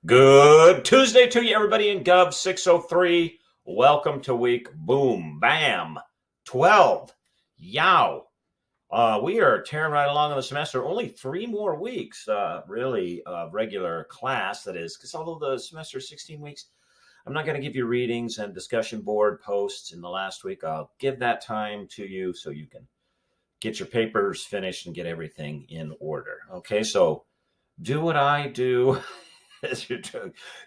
Good Tuesday to you, everybody in Gov 603. Welcome to week boom, bam, 12. Yow. We are tearing right along in the semester. Only 3 more weeks, really, regular class, that is, because although the semester is 16 weeks, I'm not going to give you readings and discussion board posts in the last week. I'll give that time to you so you can get your papers finished and get everything in order. Okay, so do what I do as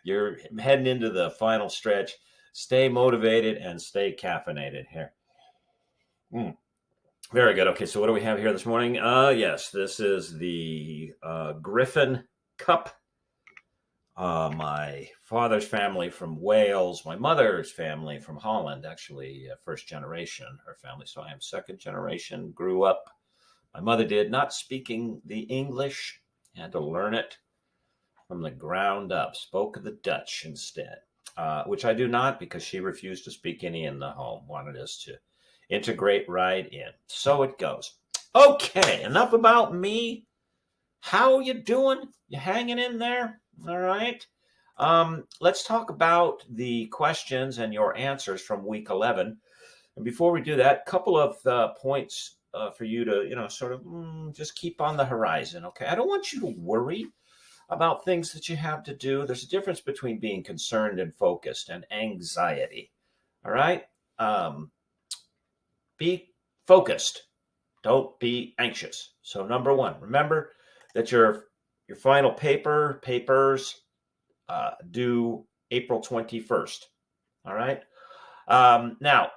you're heading into the final stretch. Stay motivated and stay caffeinated here. Very good. Okay, so what do we have here this morning? Yes, this is the Griffin Cup. My father's family from Wales, my mother's family from Holland, actually first generation, her family. So I am second generation, grew up. My mother did not speaking the English, had to learn it from the ground up, spoke the Dutch instead, which I do not because she refused to speak any in the home, wanted us to integrate right in. So it goes. Okay, enough about me. How you doing? You hanging in there? All right. Let's talk about the questions and your answers from week 11. And before we do that, a couple of points for you to, sort of just keep on the horizon. Okay. I don't want you to worry about things that you have to do. There's a difference between being concerned and focused and anxiety. All right. Be focused. Don't be anxious. So number one, remember that your final papers due April 21st. All right. Now,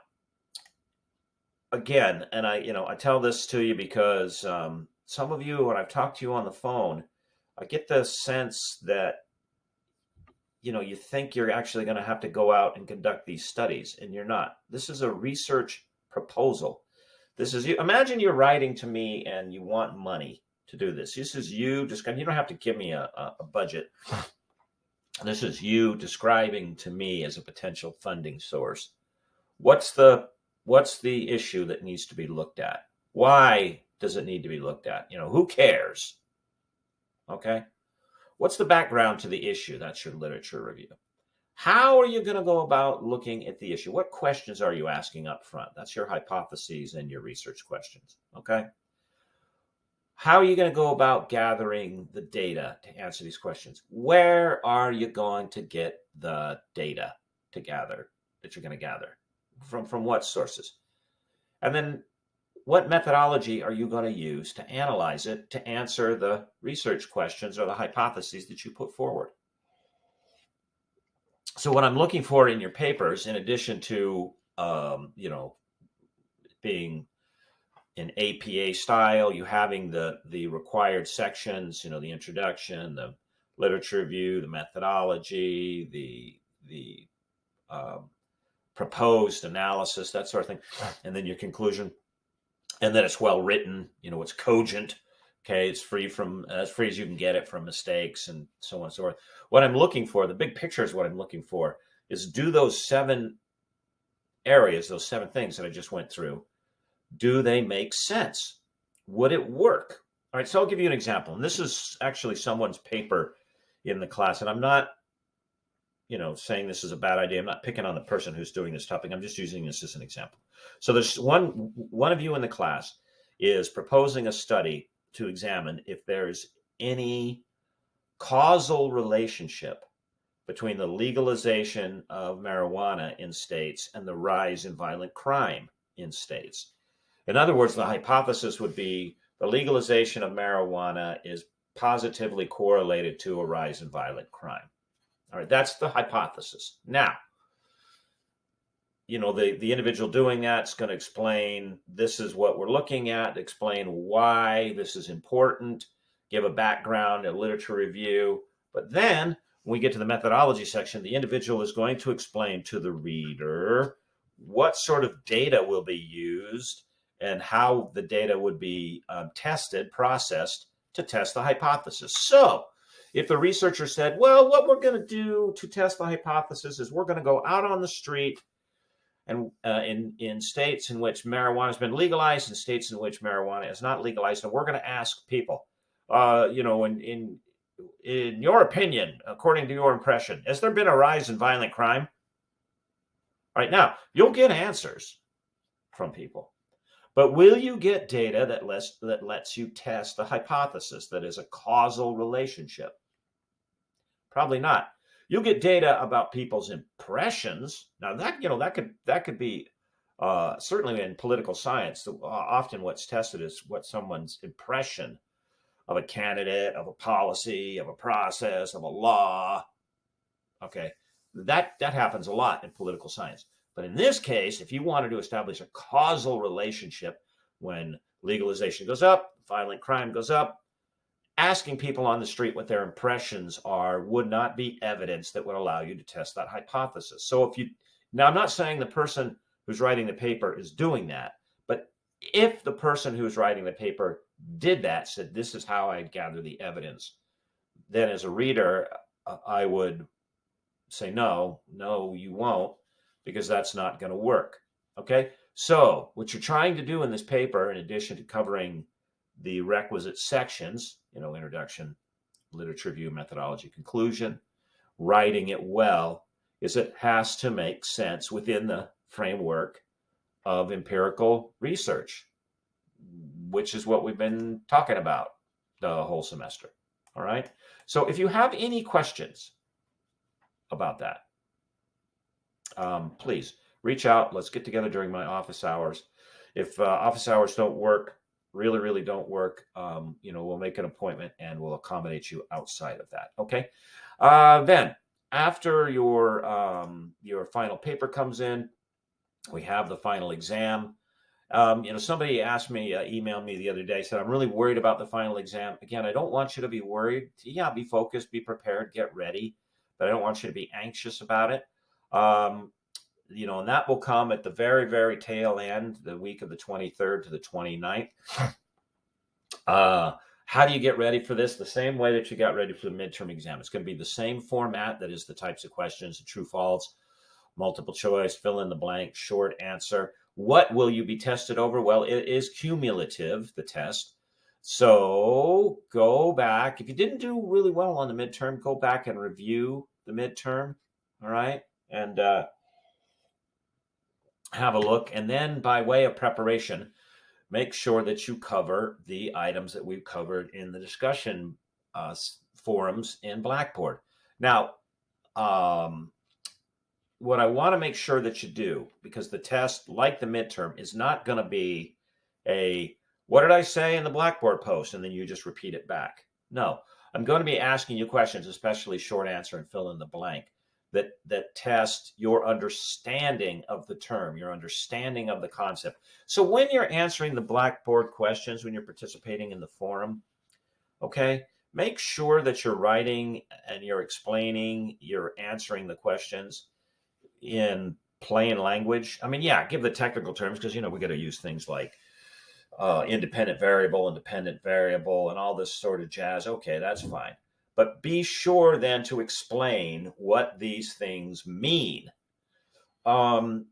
again, and I tell this to you because some of you, when I've talked to you on the phone, I get the sense that you think you're actually going to have to go out and conduct these studies, and you're not. This is a research proposal. This is you. Imagine you're writing to me and you want money to do this. This is you just you don't have to give me a budget. This is you describing to me as a potential funding source. What's the issue that needs to be looked at? Why does it need to be looked at? Who cares? Okay. What's the background to the issue? That's your literature review. How are you going to go about looking at the issue? What questions are you asking up front? That's your hypotheses and your research questions. Okay. How are you going to go about gathering the data to answer these questions? Where are you going to get the data to gather that you're going to gather? From what sources? And then what methodology are you going to use to analyze it to answer the research questions or the hypotheses that you put forward? So what I'm looking for in your papers, in addition to, being in APA style, you having the required sections, the introduction, the literature review, the methodology, the proposed analysis, that sort of thing, and then your conclusion, and then it's well written, it's cogent. Okay, it's free from as free as you can get it from mistakes and so on and so forth. What I'm looking for, the big picture is what I'm looking for, is do those 7 areas, those 7 things that I just went through, do they make sense? Would it work? All right, so I'll give you an example. And this is actually someone's paper in the class. And I'm not, saying this is a bad idea. I'm not picking on the person who's doing this topic. I'm just using this as an example. So there's one of you in the class is proposing a study to examine if there's any causal relationship between the legalization of marijuana in states and the rise in violent crime in states. In other words, the hypothesis would be the legalization of marijuana is positively correlated to a rise in violent crime. All right, that's the hypothesis. Now, the individual doing that is going to explain this is what we're looking at, explain why this is important, give a background, a literature review. But then when we get to the methodology section, the individual is going to explain to the reader what sort of data will be used and how the data would be tested, processed to test the hypothesis. So if the researcher said, well, what we're going to do to test the hypothesis is we're going to go out on the street and in states in which marijuana has been legalized and states in which marijuana is not legalized, and we're going to ask people, in your opinion, according to your impression, has there been a rise in violent crime? Right now, you'll get answers from people. But will you get data that lets you test the hypothesis that is a causal relationship? Probably not. You'll get data about people's impressions. Now that could be certainly in political science. Often what's tested is what someone's impression of a candidate, of a policy, of a process, of a law. Okay, that happens a lot in political science. But in this case, if you wanted to establish a causal relationship when legalization goes up, violent crime goes up, asking people on the street what their impressions are would not be evidence that would allow you to test that hypothesis. So now I'm not saying the person who's writing the paper is doing that, but if the person who's writing the paper did that, said, this is how I gather the evidence, then as a reader, I would say, no, you won't, because that's not going to work. Okay. So what you're trying to do in this paper, in addition to covering the requisite sections, introduction, literature review, methodology, conclusion, writing it well, is it has to make sense within the framework of empirical research, which is what we've been talking about the whole semester. All right. So if you have any questions about that, please reach out. Let's get together during my office hours. If office hours don't work, really don't work, we'll make an appointment and we'll accommodate you outside of that. Okay. Then after your final paper comes in, we have the final exam. Somebody asked me, emailed me the other day, said, I'm really worried about the final exam. Again, I don't want you to be worried. Yeah, be focused, be prepared, get ready, but I don't want you to be anxious about it. And that will come at the very, very tail end, the week of the 23rd to the 29th. How do you get ready for this? The same way that you got ready for the midterm exam. It's going to be the same format. That is the types of questions, the true, false, multiple choice, fill in the blank, short answer. What will you be tested over? Well, it is cumulative, the test. So go back. If you didn't do really well on the midterm, go back and review the midterm. All right. And have a look. And then by way of preparation, make sure that you cover the items that we've covered in the discussion forums in Blackboard. Now, what I want to make sure that you do, because the test, like the midterm, is not going to be what did I say in the Blackboard post? And then you just repeat it back. No, I'm going to be asking you questions, especially short answer and fill in the blank, that test your understanding of the term, your understanding of the concept. So when you're answering the Blackboard questions, when you're participating in the forum, okay, make sure that you're writing and you're explaining, you're answering the questions in plain language. I mean, yeah, give the technical terms, because, we got to use things like independent variable, and all this sort of jazz. Okay, that's fine. But be sure then to explain what these things mean. If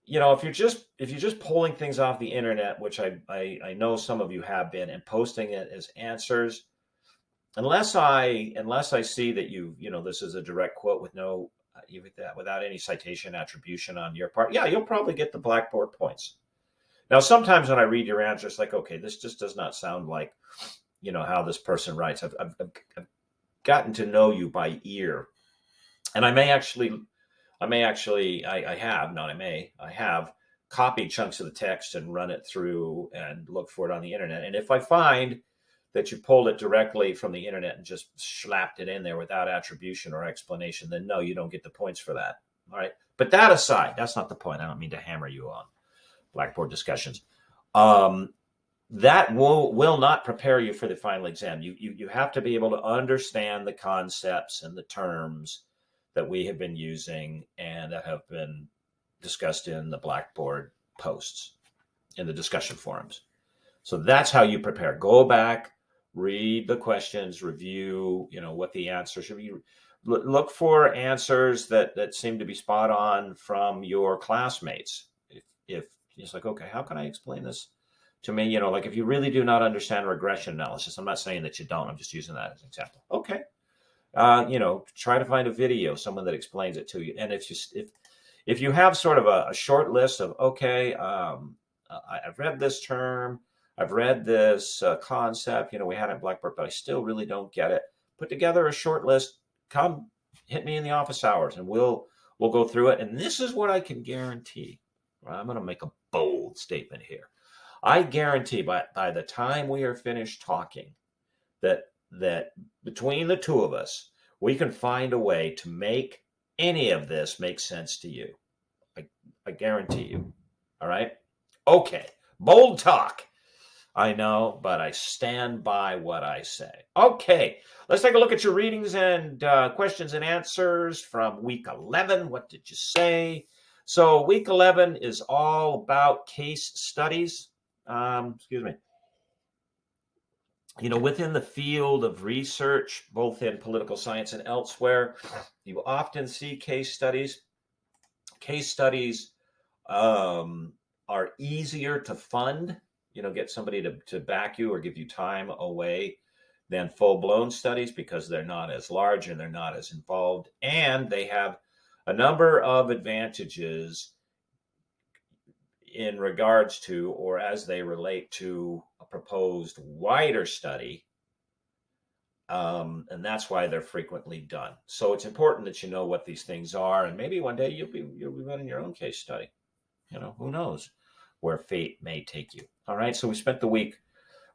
you're just pulling things off the internet, which I know some of you have been, and posting it as answers, unless I see that this is a direct quote with no without any citation attribution on your part, yeah, you'll probably get the Blackboard points. Now, sometimes when I read your answer, it's like, okay, this just does not sound like how this person writes. I've gotten to know you by ear, and I have copied chunks of the text and run it through and look for it on the internet. And if I find that you pulled it directly from the internet and just slapped it in there without attribution or explanation, then no, you don't get the points for that. All right. But that aside, that's not the point. I don't mean to hammer you on Blackboard discussions. That will not prepare you for the final exam. You have to be able to understand the concepts and the terms that we have been using and that have been discussed in the Blackboard posts, in the discussion forums. So that's how you prepare. Go back, read the questions, review, what the answers should be. Look for answers that seem to be spot on from your classmates. If it's like, okay, how can I explain this to me, you know, like if you really do not understand regression analysis, I'm not saying that you don't, I'm just using that as an example. Okay. You know, try to find a video, someone that explains it to you. And if you have sort of a short list of, okay, I've read this term, I've read this concept, you know, we had it in Blackboard, but I still really don't get it. Put together a short list, come hit me in the office hours and we'll go through it. And this is what I can guarantee. Right? I'm going to make a bold statement here. I guarantee by the time we are finished talking that between the two of us, we can find a way to make any of this make sense to you. I guarantee you. All right? Okay. Bold talk. I know, but I stand by what I say. Okay. Let's take a look at your readings and questions and answers from week 11. What did you say? So week 11 is all about case studies. Excuse me. You know, within the field of research, both in political science and elsewhere, you often see case studies. Case studies are easier to fund, you know, get somebody to back you or give you time away than full-blown studies because they're not as large and they're not as involved. And they have a number of advantages in regards to or as they relate to a proposed wider study. And that's why they're frequently done. So it's important that you know what these things are, and maybe one day you'll be running your own case study. You know, who knows where fate may take you. All right. So we spent the week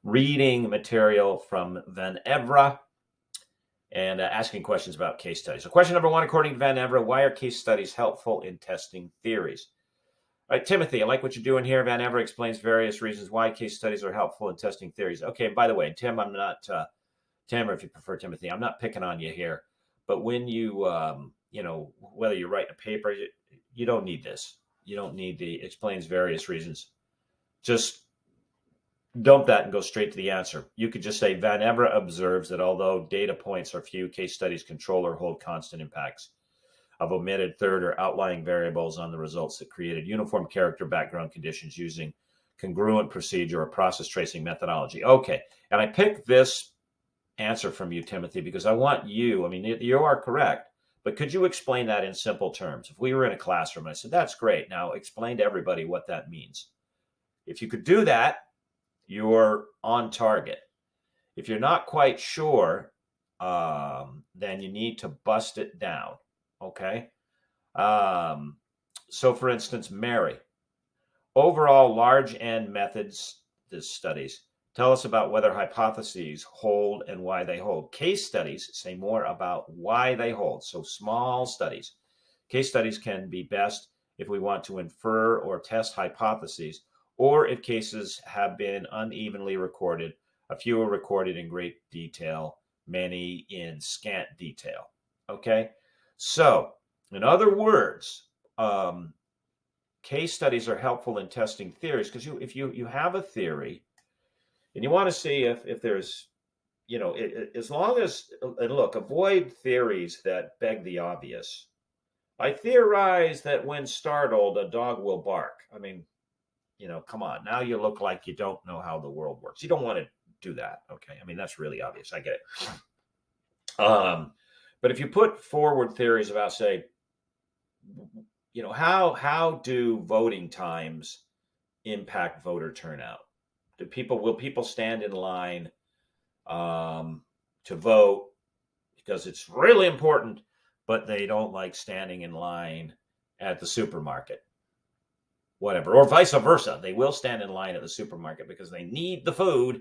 reading material from Vanevra and asking questions about case studies. So question number 1, according to Vanevra, why are case studies helpful in testing theories? All right, Timothy, I like what you're doing here. Vanevra explains various reasons why case studies are helpful in testing theories. Okay, and by the way, Tim, I'm not, Tim, or if you prefer Timothy, I'm not picking on you here. But when you, you know, whether you're writing a paper, you don't need this. You don't need the explains various reasons. Just dump that and go straight to the answer. You could just say Vanevra observes that although data points are few, case studies control or hold constant impacts of omitted third or outlying variables on the results that created uniform character background conditions using congruent procedure or process tracing methodology. Okay, and I picked this answer from you, Timothy, because I want you, I mean, you are correct, but could you explain that in simple terms? If we were in a classroom, I said, that's great. Now explain to everybody what that means. If you could do that, you're on target. If you're not quite sure, then you need to bust it down. Okay. So for instance, Mary, overall large N methods, this studies, tell us about whether hypotheses hold and why they hold. Case studies say more about why they hold. So small studies. Case studies can be best if we want to infer or test hypotheses, or if cases have been unevenly recorded, a few are recorded in great detail, many in scant detail. Okay. So in other words, case studies are helpful in testing theories because if you have a theory and you want to see if there's, you know, as long as, and look, avoid theories that beg the obvious. I theorize that when startled, a dog will bark. I mean, you know, come on. Now you look like you don't know how the world works. You don't want to do that. Okay. I mean, that's really obvious. I get it. But if you put forward theories about, say, you know, how do voting times impact voter turnout? Will people stand in line to vote because it's really important, but they don't like standing in line at the supermarket? Whatever, or vice versa. They will stand in line at the supermarket because they need the food,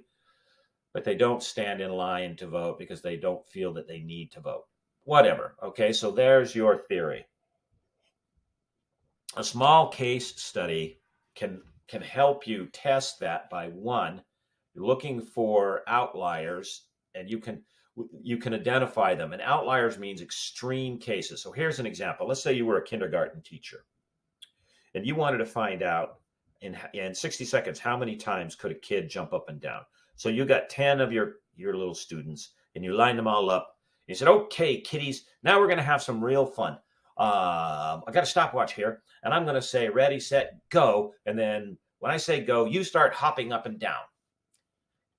but they don't stand in line to vote because they don't feel that they need to vote. Whatever. Okay, so there's your theory. A small case study can help you test that by, one, you're looking for outliers, and you can identify them. And outliers means extreme cases. So here's an example. Let's say you were a kindergarten teacher and you wanted to find out in 60 seconds how many times could a kid jump up and down. So you got 10 of your little students and you lined them all up. You said, okay, kiddies, now we're going to have some real fun. I got a stopwatch here, and I'm going to say ready, set, go, and then When I say go, you start hopping up and down.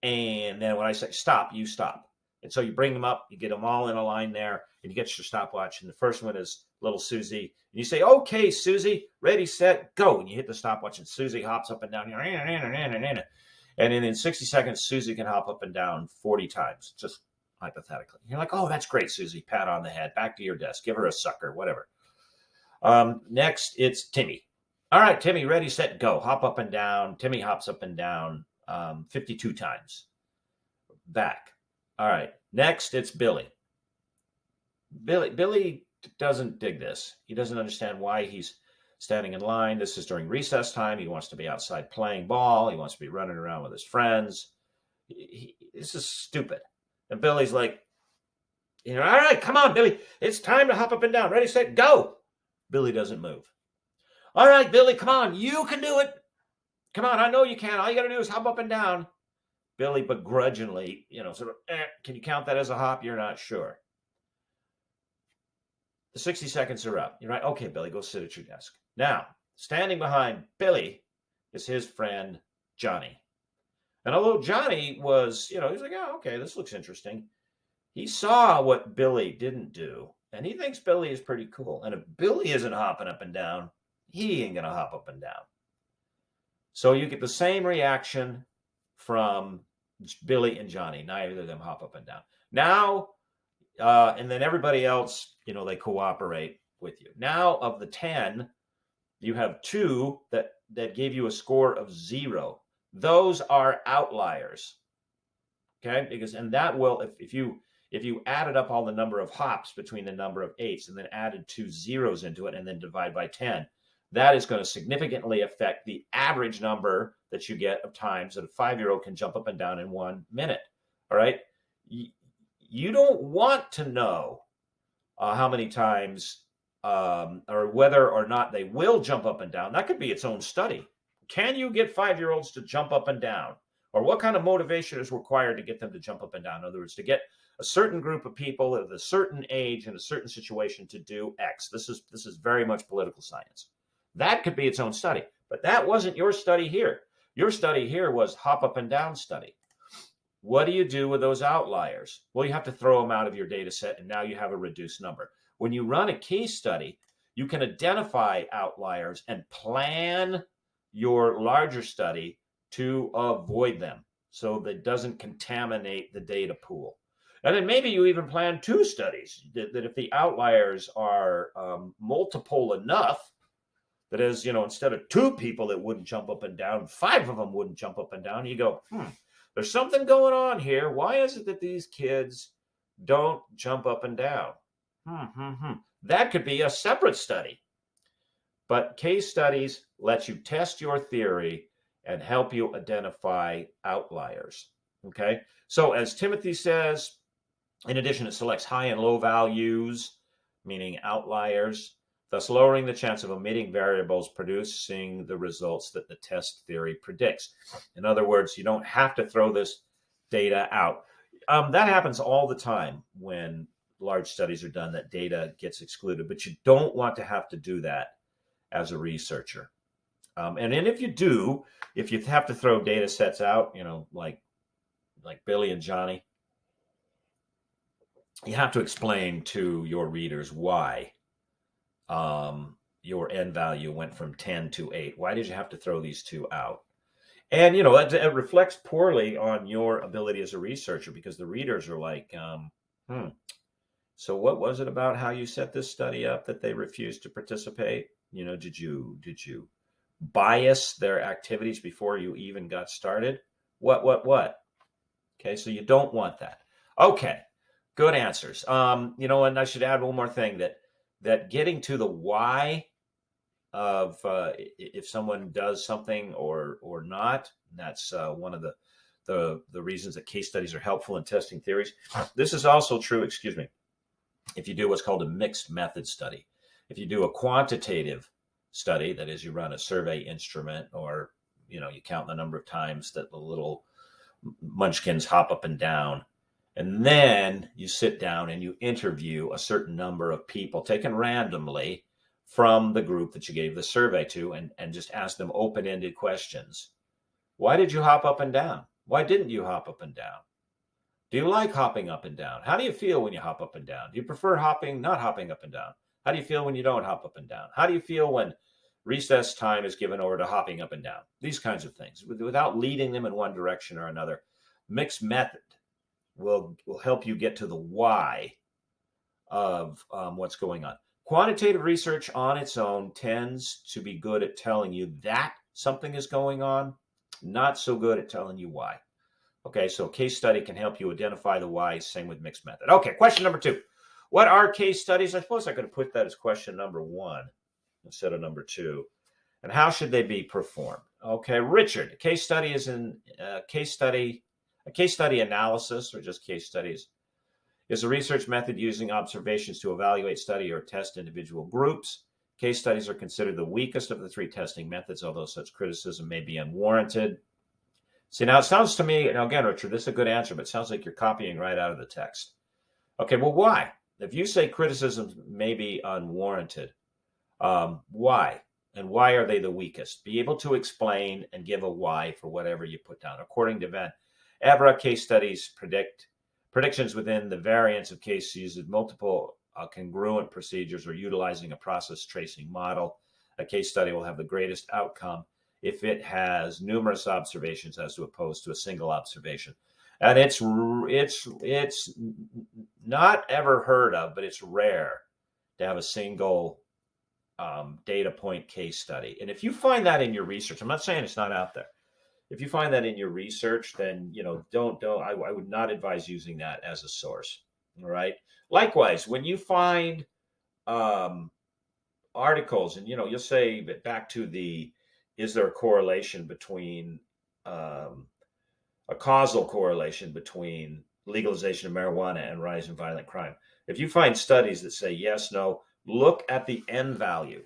And then when I say stop, you stop. And so you bring them up, you get them all in a line there, and you get your stopwatch. And the first one is little Susie. And you say, okay, Susie, ready, set, go. And you hit the stopwatch, and Susie hops up and down. And then in 60 seconds, Susie can hop up and down 40 times, just hypothetically. You're like, oh, that's great, Susie. Pat on the head. Back to your desk. Give her a sucker, whatever. Next, it's Timmy. All right, Timmy, ready, set, go. Hop up and down. Timmy hops up and down 52 times. Back. All right. Next, it's Billy. Billy doesn't dig this. He doesn't understand why he's standing in line. This is during recess time. He wants to be outside playing ball. He wants to be running around with his friends. This is stupid. And Billy's like, all right, come on, Billy. It's time to hop up and down. Ready, set, go. Billy doesn't move. All right, Billy, come on. You can do it. Come on, I know you can. All you got to do is hop up and down. Billy begrudgingly, sort of, can you count that as a hop? You're not sure. The 60 seconds are up. You're right. Okay, Billy, go sit at your desk. Now, standing behind Billy is his friend, Johnny. And although Johnny was, he's like, oh, okay, this looks interesting. He saw what Billy didn't do, and he thinks Billy is pretty cool. And if Billy isn't hopping up and down, he ain't going to hop up and down. So you get the same reaction from Billy and Johnny. Neither of them hop up and down. Now, and then everybody else, they cooperate with you. Now, of the 10, you have 2 that gave you a score of 0. Those are outliers. Okay, and that will, if you added up all the number of hops between the number of 8s and then added 2 zeros into it and then divide by 10, that is going to significantly affect the average number that you get of times that a 5-year-old can jump up and down in 1 minute. All right. You don't want to know how many times or whether or not they will jump up and down. That could be its own study. Can you get 5-year-olds to jump up and down? Or what kind of motivation is required to get them to jump up and down? In other words, to get a certain group of people of a certain age in a certain situation to do X. This is very much political science. That could be its own study, but that wasn't your study here. Your study here was hop up and down study. What do you do with those outliers? Well, you have to throw them out of your data set, and now you have a reduced number. When you run a case study, you can identify outliers and plan your larger study to avoid them so that it doesn't contaminate the data pool. And then maybe you even plan 2 studies that if the outliers are multiple enough, that is, instead of 2 people that wouldn't jump up and down, 5 of them wouldn't jump up and down. You go, there's something going on here. Why is it that these kids don't jump up and down? That could be a separate study. But case studies let you test your theory and help you identify outliers. Okay? So as Timothy says, in addition, it selects high and low values, meaning outliers, thus lowering the chance of omitting variables producing the results that the test theory predicts. In other words, you don't have to throw this data out. That happens all the time when large studies are done, that data gets excluded, but you don't want to have to do that as a researcher. And then if you have to throw data sets out, like Billy and Johnny, you have to explain to your readers why your N value went from 10 to 8. Why did you have to throw these 2 out? And, it reflects poorly on your ability as a researcher, because the readers are like, so what was it about how you set this study up that they refused to participate? Did you bias their activities before you even got started? What? Okay, so you don't want that. Okay, good answers. And I should add one more thing, that getting to the why of if someone does something or not, that's one of the reasons that case studies are helpful in testing theories. This is also true, if you do what's called a mixed method study. If you do a quantitative study, that is, you run a survey instrument, or you count the number of times that the little munchkins hop up and down, and then you sit down and you interview a certain number of people taken randomly from the group that you gave the survey to, and just ask them open-ended questions. Why did you hop up and down? Why didn't you hop up and down? Do you like hopping up and down? How do you feel when you hop up and down? Do you prefer not hopping up and down? How do you feel when you don't hop up and down? How do you feel when recess time is given over to hopping up and down? These kinds of things, without leading them in one direction or another. Mixed method will help you get to the why of what's going on. Quantitative research on its own tends to be good at telling you that something is going on, not so good at telling you why. Okay, so a case study can help you identify the why, same with mixed method. Okay, question number 2. What are case studies? I suppose I could have put that as question number 1 instead of number 2. And how should they be performed? Okay, Richard, a case study is a case study analysis, or just case studies, is a research method using observations to evaluate, study, or test individual groups. Case studies are considered the weakest of the 3 testing methods, although such criticism may be unwarranted. See, now it sounds to me, now again, Richard, this is a good answer, but it sounds like you're copying right out of the text. Okay, well, why? If you say criticisms may be unwarranted, why? And why are they the weakest? Be able to explain and give a why for whatever you put down. According to Van Evera, case studies predictions within the variance of cases using multiple congruent procedures or utilizing a process tracing model. A case study will have the greatest outcome if it has numerous observations as opposed to a single observation. And it's not ever heard of, but it's rare to have a single data point case study. And if you find that in your research, I'm not saying it's not out there. If you find that in your research, then I would not advise using that as a source. All right. Likewise, when you find articles, and you'll say back to is there a correlation between a causal correlation between legalization of marijuana and rise in violent crime? If you find studies that say yes, no, look at the N value.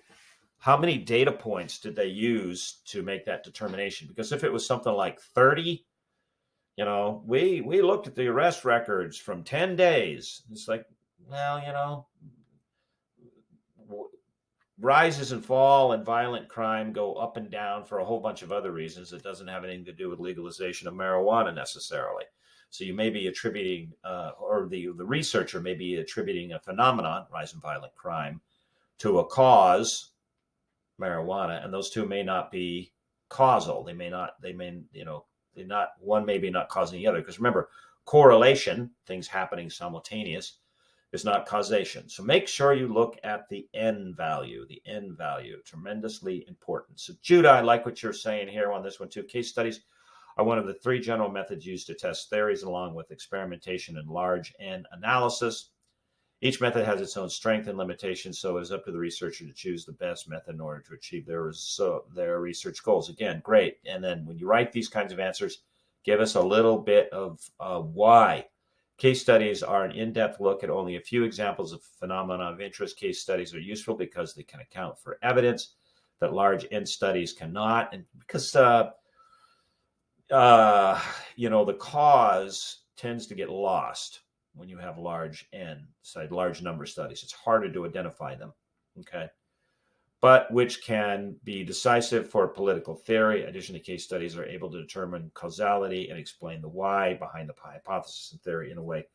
How many data points did they use to make that determination? Because if it was something like 30, we looked at the arrest records from 10 days. It's like, well, rises and fall and violent crime go up and down for a whole bunch of other reasons. It doesn't have anything to do with legalization of marijuana necessarily. So you may be attributing, or the researcher may be attributing a phenomenon, rise in violent crime, to a cause, marijuana, and those two may not be causal. One may be not causing the other. Because remember, correlation, things happening simultaneous, is not causation. So make sure you look at the N value. The N value, tremendously important. So Judah, I like what you're saying here on this one too. Case studies are one of the 3 general methods used to test theories, along with experimentation and large N analysis. Each method has its own strength and limitations, so it is up to the researcher to choose the best method in order to achieve their research goals. Again, great. And then when you write these kinds of answers, give us a little bit of why. Case studies are an in-depth look at only a few examples of phenomena of interest. Case studies are useful because they can account for evidence that large N studies cannot, and because the cause tends to get lost when you have large N, large number of studies. It's harder to identify them, okay? But which can be decisive for political theory. Additionally, case studies are able to determine causality and explain the why behind the hypothesis and theory in a way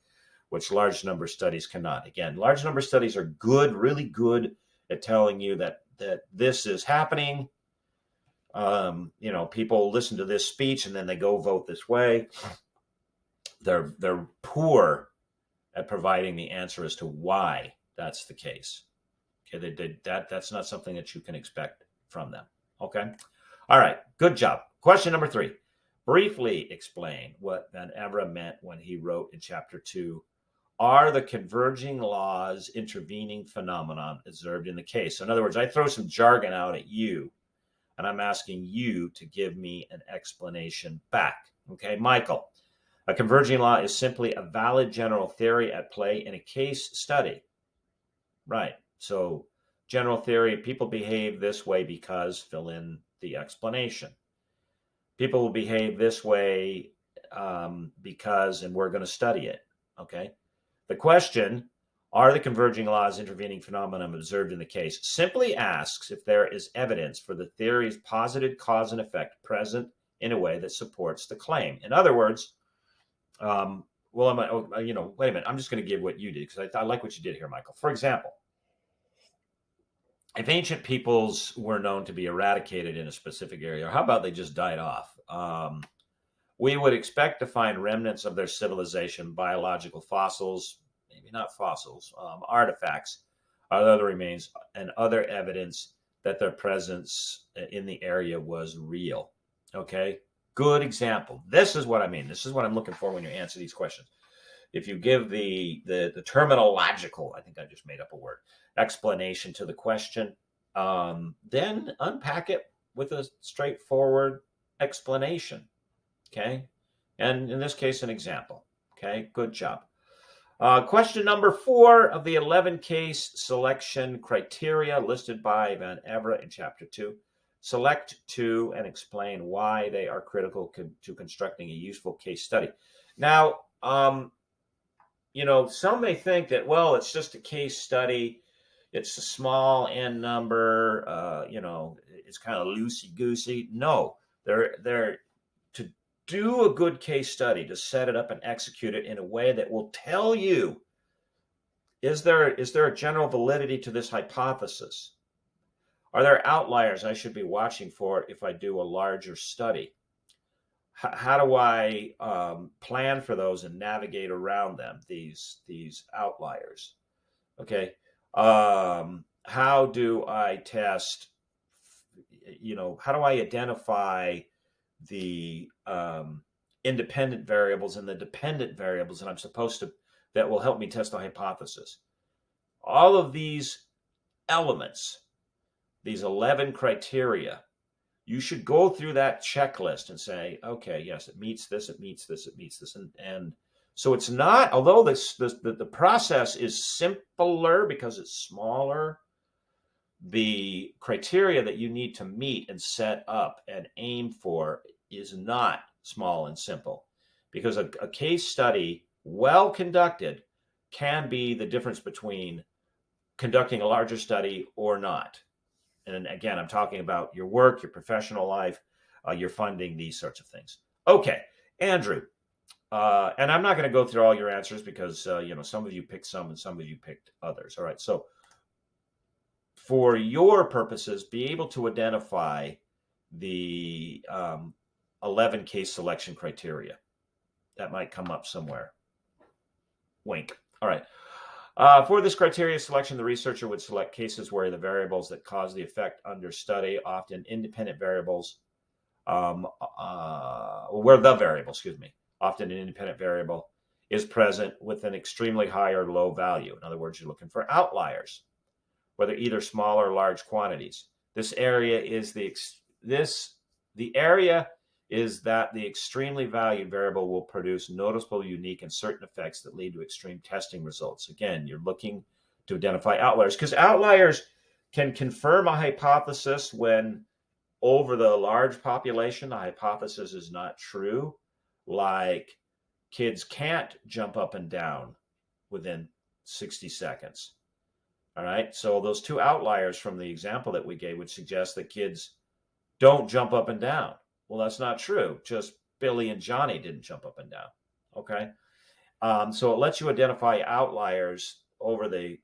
which large number studies cannot. Again, large number studies are good, really good at telling you that this is happening. People listen to this speech and then they go vote this way. They're poor at providing the answer as to why that's the case. Okay, that's not something that you can expect from them. Okay, all right, good job. Question number 3: briefly explain what Van Evera meant when he wrote in chapter 2, are the converging laws intervening phenomenon observed in the case? So in other words, I throw some jargon out at you, and I'm asking you to give me an explanation back. Okay, Michael. A converging law is simply a valid general theory at play in a case study. Right. So general theory, people behave this way because, fill in the explanation. People will behave this way because, and we're going to study it. Okay. The question, Are the converging laws intervening phenomenon observed in the case? Simply asks if there is evidence for the theory's posited cause and effect present in a way that supports the claim. In other words, wait a minute. I'm just going to give what you did because I like what you did here, Michael. For example, if ancient peoples were known to be eradicated in a specific area, or how about they just died off? We would expect to find remnants of their civilization, biological fossils, maybe not fossils, artifacts, other remains, and other evidence that their presence in the area was real. Okay, good example. This is what I mean. This is what I'm looking for when you answer these questions. If you give the terminological, I think I just made up a word, explanation to the question, then unpack it with a straightforward explanation. Okay. And in this case, an example. Okay. Good job. Question number 4 of the 11 case selection criteria listed by Van Evera in Chapter 2. Select 2 and explain why they are critical to constructing a useful case study. Now, some may think that, well, it's just a case study. It's a small n number. It's kind of loosey-goosey. No, they're to do a good case study, to set it up and execute it in a way that will tell you, is there a general validity to this hypothesis? Are there outliers I should be watching for if I do a larger study? How do I plan for those and navigate around them, these outliers? Okay. How do I test, how do I identify the independent variables and the dependent variables that will help me test the hypothesis? All of these elements, these 11 criteria, you should go through that checklist and say, okay, yes, it meets this, it meets this, it meets this. And so it's not, although the process is simpler because it's smaller, the criteria that you need to meet and set up and aim for is not small and simple, because a case study, well conducted, can be the difference between conducting a larger study or not. And again, I'm talking about your work, your professional life, your funding, these sorts of things. Okay, Andrew, and I'm not going to go through all your answers because, some of you picked some and some of you picked others. All right, so for your purposes, be able to identify the 11 case selection criteria. That might come up somewhere. Wink. All right. For this criteria selection, the researcher would select cases where the variables that cause the effect under study, often independent variables, often an independent variable, is present with an extremely high or low value. In other words, you're looking for outliers, whether either small or large quantities. This area is that the extremely valued variable will produce noticeable, unique, and certain effects that lead to extreme testing results. Again, you're looking to identify outliers, because outliers can confirm a hypothesis when over the large population, the hypothesis is not true, like kids can't jump up and down within 60 seconds. All right, so those 2 outliers from the example that we gave would suggest that kids don't jump up and down. Well, that's not true. Just Billy and Johnny didn't jump up and down. Okay. So it lets you identify outliers over the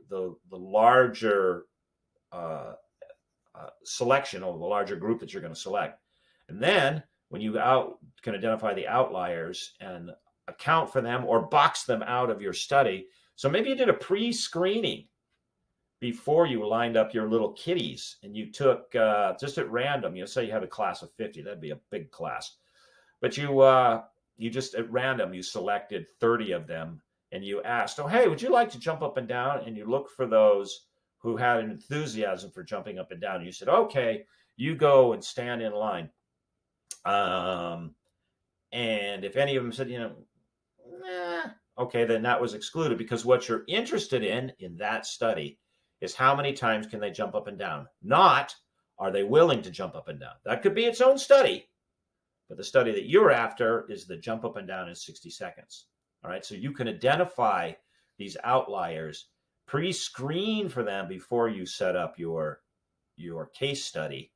larger selection, or the larger group that you're going to select. And then when you can identify the outliers and account for them or box them out of your study. So maybe you did a pre-screening before you lined up your little kiddies, and you took just at random, say you had a class of 50, that'd be a big class, but you just at random, you selected 30 of them, and you asked, oh, hey, would you like to jump up and down? And you look for those who had an enthusiasm for jumping up and down. And you said, okay, you go and stand in line. And if any of them said, nah, okay, then that was excluded, because what you're interested in that study is how many times can they jump up and down, not are they willing to jump up and down. That could be its own study, but the study that you're after is the jump up and down in 60 seconds. All right, so you can identify these outliers pre-screen for them before you set up your case study,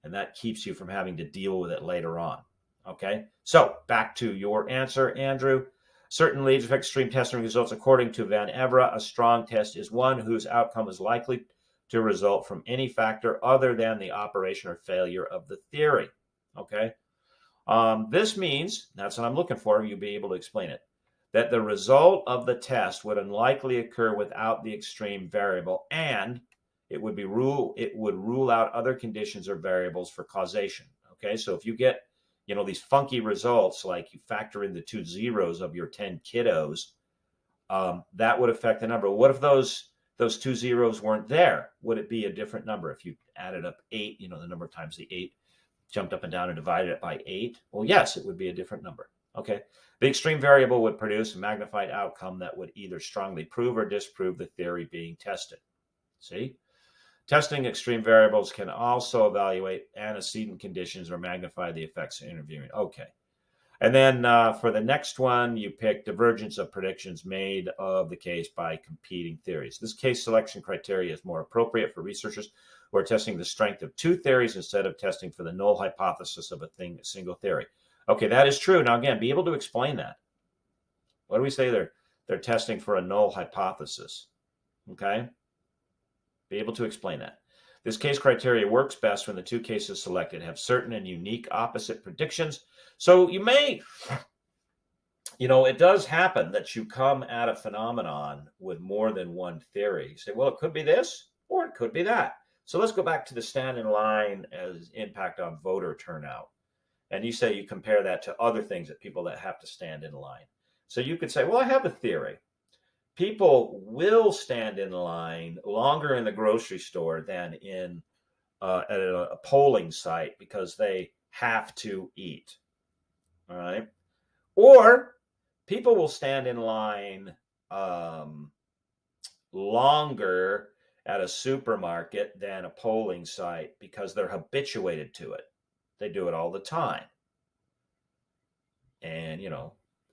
and that keeps you from having to deal with it later on. Okay, so back to your answer, Andrew. Certain leads affect extreme testing results. According to Van Evera, a strong test is one whose outcome is likely to result from any factor other than the operation or failure of the theory. Okay, this means, that's what I'm looking for, you'll be able to explain it, that the result of the test would unlikely occur without the extreme variable, and it would rule out other conditions or variables for causation. Okay, so if you get these funky results, like you factor in the 2 zeros of your 10 kiddos, that would affect the number. What if those 2 zeros weren't there? Would it be a different number if you added up 8? The number times the 8, jumped up and down and divided it by 8? Well, yes, it would be a different number. Okay, the extreme variable would produce a magnified outcome that would either strongly prove or disprove the theory being tested. See? Testing extreme variables can also evaluate antecedent conditions or magnify the effects of interviewing. Okay. And then for the next one, you pick divergence of predictions made of the case by competing theories. This case selection criteria is more appropriate for researchers who are testing the strength of 2 theories instead of testing for the null hypothesis of a single theory. Okay, that is true. Now, again, be able to explain that. What do we say? They're testing for a null hypothesis. Okay? Be able to explain that. This case criteria works best when the 2 cases selected have certain and unique opposite predictions. So you may, it does happen that you come at a phenomenon with more than one theory. You say, well, it could be this or it could be that. So let's go back to the stand in line as impact on voter turnout. And you say you compare that to other things that people that have to stand in line. So you could say, well, I have a theory. People will stand in line longer in the grocery store than at a polling site because they have to eat. All right. Or people will stand in line longer at a supermarket than a polling site because they're habituated to it. They do it all the time. And,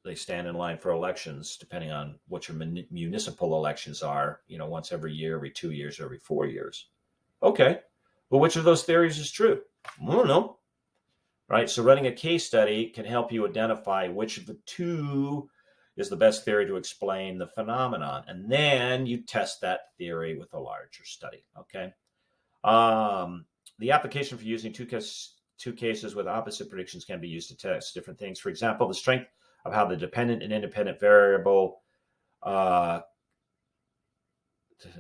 they stand in line for elections, depending on what your municipal elections are, once every year, every 2 years, every 4 years. Okay. Well, which of those theories is true? I don't know. Right? So running a case study can help you identify which of the 2 is the best theory to explain the phenomenon. And then you test that theory with a larger study. Okay. The application for using two cases with opposite predictions can be used to test different things. For example, the strength of how the dependent and independent variable,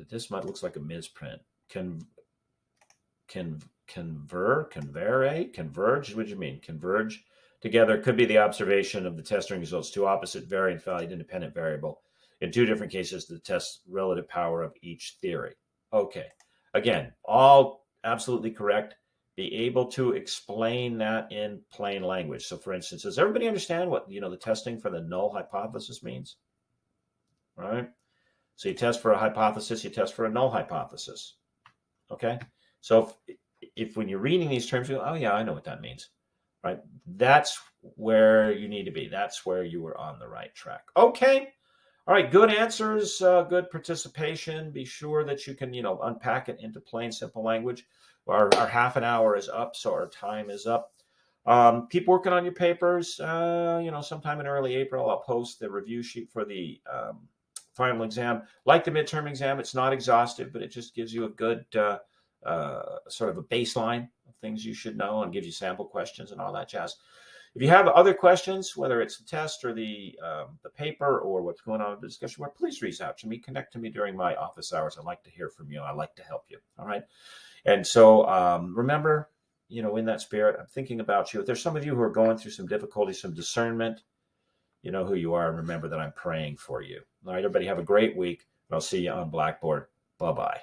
this looks like a misprint, converge, what do you mean? Converge together could be the observation of the testing results, 2 opposite variant valued independent variable in 2 different cases to test relative power of each theory. Okay. Again, all absolutely correct. Be able to explain that in plain language. So for instance, does everybody understand what, the testing for the null hypothesis means? All right. So you test for a hypothesis, you test for a null hypothesis. Okay. So if when you're reading these terms, you go, oh yeah, I know what that means, right? That's where you need to be. That's where you were on the right track. Okay. All right. Good answers, good participation. Be sure that you can, unpack it into plain, simple language. Our half an hour is up, so our time is up. Keep working on your papers. Sometime in early April, I'll post the review sheet for the final exam. Like the midterm exam, it's not exhaustive, but it just gives you a good sort of a baseline of things you should know and gives you sample questions and all that jazz. If you have other questions, whether it's the test or the paper or what's going on in the discussion board, please reach out to me. Connect to me during my office hours. I'd like to hear from you. I'd like to help you. All right. And so remember, in that spirit, I'm thinking about you. If there's some of you who are going through some difficulty, some discernment, you know who you are. And remember that I'm praying for you. All right, everybody have a great week. And I'll see you on Blackboard. Bye-bye.